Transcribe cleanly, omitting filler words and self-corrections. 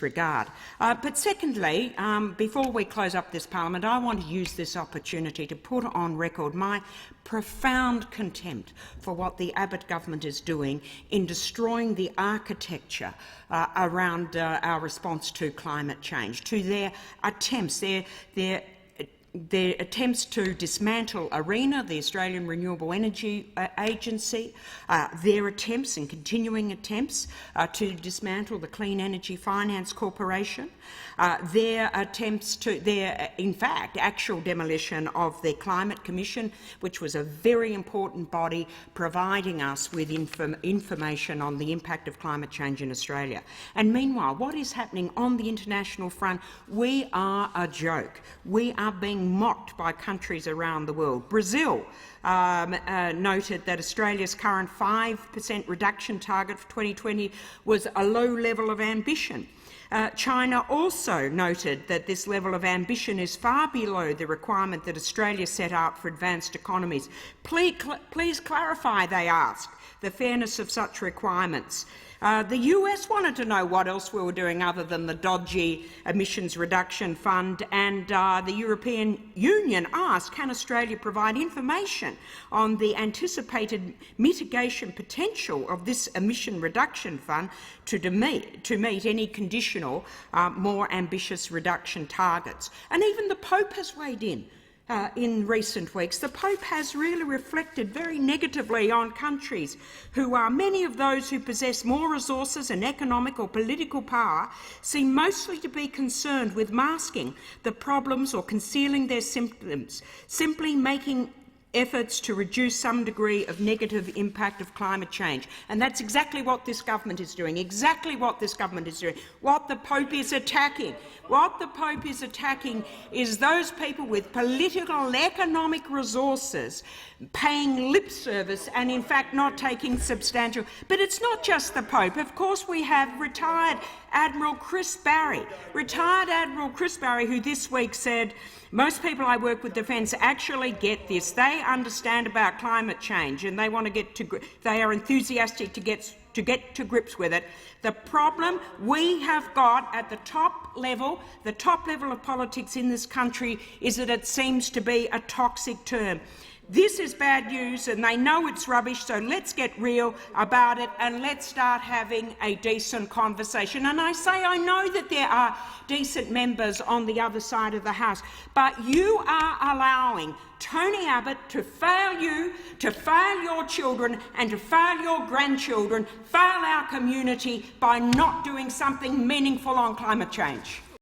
regard. But secondly, before we close up this parliament, I want to use this opportunity to put on record my profound contempt for what the Abbott government is doing in destroying the architecture around our response to climate change, to their attempts, their attempts to dismantle ARENA, the Australian Renewable Energy Agency, their attempts and continuing attempts to dismantle the Clean Energy Finance Corporation, their attempts to, in fact, actual demolition of the Climate Commission, which was a very important body providing us with information on the impact of climate change in Australia. And meanwhile, what is happening on the international front? We are a joke. We are being mocked by countries around the world. Brazil noted that Australia's current 5% reduction target for 2020 was a low level of ambition. China also noted that this level of ambition is far below the requirement that Australia set out for advanced economies. Please clarify, they asked, the fairness of such requirements. The US wanted to know what else we were doing other than the dodgy emissions reduction fund, and the European Union asked, can Australia provide information on the anticipated mitigation potential of this emission reduction fund to meet any conditional, more ambitious reduction targets? And even the Pope has weighed in recent weeks. The Pope has really reflected very negatively on countries who are, many of those who possess more resources and economic or political power seem mostly to be concerned with masking the problems or concealing their symptoms, simply making efforts to reduce some degree of negative impact of climate change. And that's exactly what this government is doing, What the Pope is attacking. What the Pope is attacking is those people with political and economic resources paying lip service and, in fact, not taking substantial. But it's not just the Pope. Of course, we have retired Admiral Chris Barry, who this week said, most people I work with defence actually get this. They understand about climate change and they want to they are enthusiastic to get to grips with it. The problem we have got at the top level of politics in this country is that it seems to be a toxic term. This is bad news and they know it's rubbish, so let's get real about it and let's start having a decent conversation. And I say I know that there are decent members on the other side of the House, but you are allowing Tony Abbott to fail you, to fail your children and to fail your grandchildren, fail our community by not doing something meaningful on climate change.